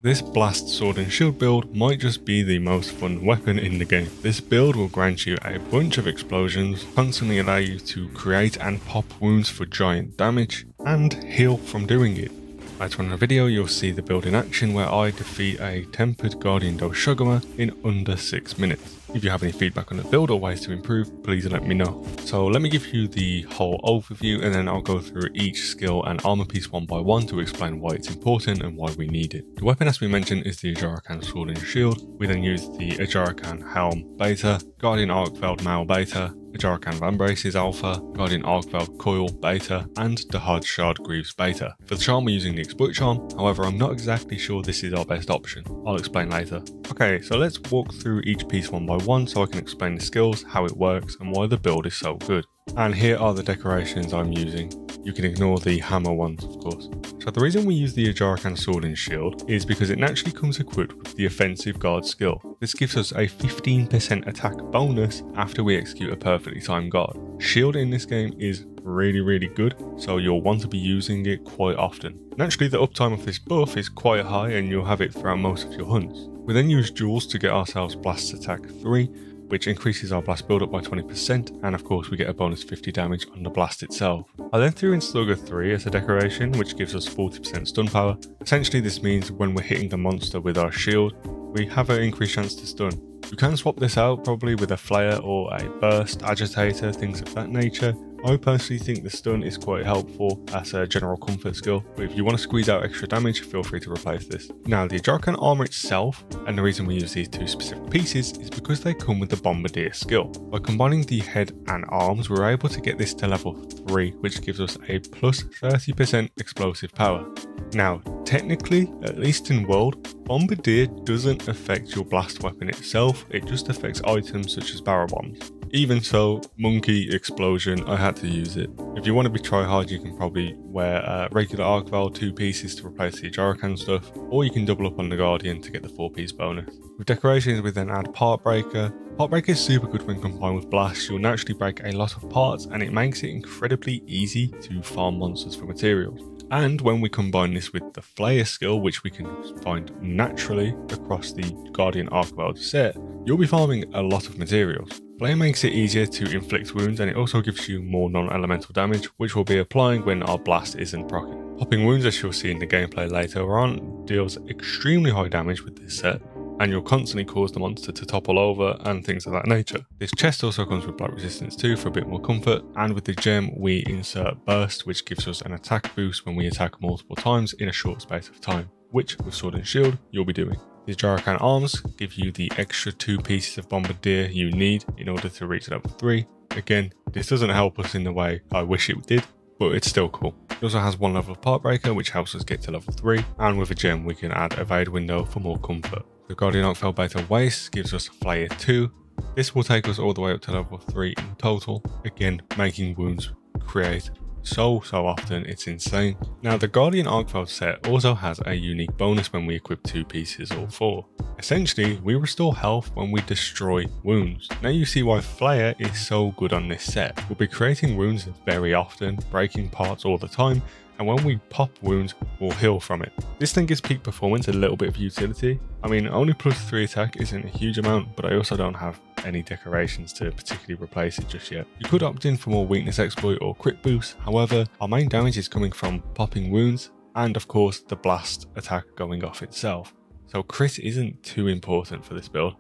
This blast sword and shield build might just be the most fun weapon in the game. This build will grant you a bunch of explosions, constantly allow you to create and pop wounds for giant damage, and heal from doing it. Later on in the video you'll see the build in action where I defeat a tempered Guardian Doshugama in under 6 minutes. If you have any feedback on the build or ways to improve, please let me know. So let me give you the whole overview and then I'll go through each skill and armor piece one by one to explain why it's important and why we need it. The weapon, as we mentioned, is the Ajarakan Sword and Shield. We then use the Ajarakan Helm Beta, Guardian Arkveld Mail Beta, Ajarakan Vambraces Alpha, Guardian Arkveld Coil Beta, and the Hard Shard Greaves Beta. For the charm we're using the Exploit Charm, however I'm not exactly sure this is our best option. I'll explain later. Okay, so let's walk through each piece one by one so I can explain the skills, how it works, and why the build is so good. And here are the decorations I'm using. You can ignore the hammer ones, of course. So the reason we use the Ajarakan Sword and Shield is because it naturally comes equipped with the Offensive Guard skill. This gives us a 15% attack bonus after we execute a perfectly timed guard. Shield in this game is really good, so you'll want to be using it quite often. Naturally, the uptime of this buff is quite high and you'll have it throughout most of your hunts. We then use Jewels to get ourselves Blast Attack 3, which increases our blast build up by 20%, and of course we get a bonus 50 damage on the blast itself. I then threw in Slugger 3 as a decoration, which gives us 40% stun power. Essentially this means when we're hitting the monster with our shield, we have an increased chance to stun. You can swap this out probably with a Flayer or a Burst, Agitator, things of that nature. I personally think the stun is quite helpful as a general comfort skill, but if you want to squeeze out extra damage, feel free to replace this. Now the Ajarakan armor itself, and the reason we use these two specific pieces is because they come with the Bombardier skill. By combining the head and arms, we're able to get this to level 3, which gives us a plus 30% explosive power. Now, technically, at least in World, Bombardier doesn't affect your blast weapon itself, it just affects items such as barrel bombs. Even so, Monkey Explosion, I had to use it. If you want to be try-hard, you can probably wear regular Arkveld 2 pieces to replace the Ajarakan stuff, or you can double up on the Guardian to get the 4-piece bonus. With decorations, we then add Part Breaker. Part Breaker is super good when combined with Blast. You'll naturally break a lot of parts, and it makes it incredibly easy to farm monsters for materials. And when we combine this with the Flayer skill, which we can find naturally across the Guardian Arkveld set, you'll be farming a lot of materials. Flayer makes it easier to inflict wounds, and it also gives you more non-elemental damage, which we'll be applying when our blast isn't proccing. Popping wounds, as you'll see in the gameplay later on, deals extremely high damage with this set, and you'll constantly cause the monster to topple over and things of that nature. This chest also comes with Black Resistance 2 for a bit more comfort, and with the gem we insert Burst, which gives us an attack boost when we attack multiple times in a short space of time, which with Sword and Shield you'll be doing. The Ajarakan arms give you the extra 2 pieces of Bombardier you need in order to reach level 3. Again, this doesn't help us in the way I wish it did, but it's still cool. It also has 1 level of Part Breaker, which helps us get to level 3, and with a gem we can add Evade Window for more comfort. The Guardian Arkveld Beta Waist gives us Flayer 2. This will take us all the way up to level 3 in total, again making wounds create so often, it's insane. Now the Guardian Arkveld set also has a unique bonus when we equip 2 pieces or 4. Essentially, we restore health when we destroy wounds. Now you see why Flayer is so good on this set. We'll be creating wounds very often, breaking parts all the time, and when we pop wounds, we'll heal from it. This then gives peak performance a little bit of utility. I mean, only plus 3 attack isn't a huge amount, but I also don't have any decorations to particularly replace it just yet. You could opt in for more weakness exploit or crit boost, however, our main damage is coming from popping wounds, and of course the blast attack going off itself. So crit isn't too important for this build.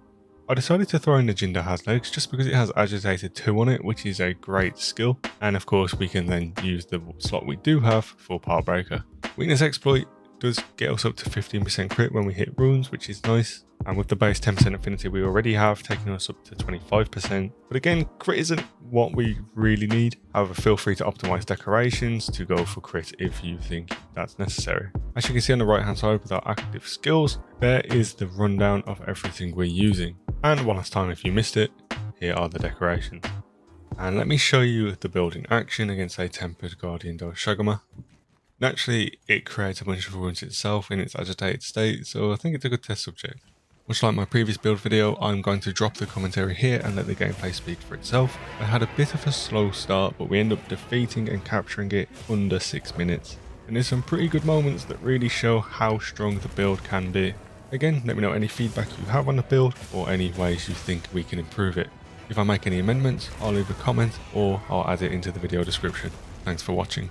I decided to throw in the Jinder Has Legs just because it has Agitator 2 on it, which is a great skill, and of course we can then use the slot we do have for Part Breaker. Weakness exploit does get us up to 15% crit when we hit runes, which is nice, and with the base 10% affinity we already have, taking us up to 25%. But again, crit isn't what we really need. However, feel free to optimize decorations to go for crit if you think that's necessary. As you can see on the right hand side with our active skills, there is the rundown of everything we're using. And one last time if you missed it, here are the decorations. And let me show you the build in action against a tempered Guardian Doshugama. Naturally, it creates a bunch of wounds itself in its agitated state, so I think it's a good test subject. Much like my previous build video, I'm going to drop the commentary here and let the gameplay speak for itself. I had a bit of a slow start, but we end up defeating and capturing it under 6 minutes. and there's some pretty good moments that really show how strong the build can be. Again, let me know any feedback you have on the build or any ways you think we can improve it. If I make any amendments, I'll leave a comment or I'll add it into the video description. Thanks for watching.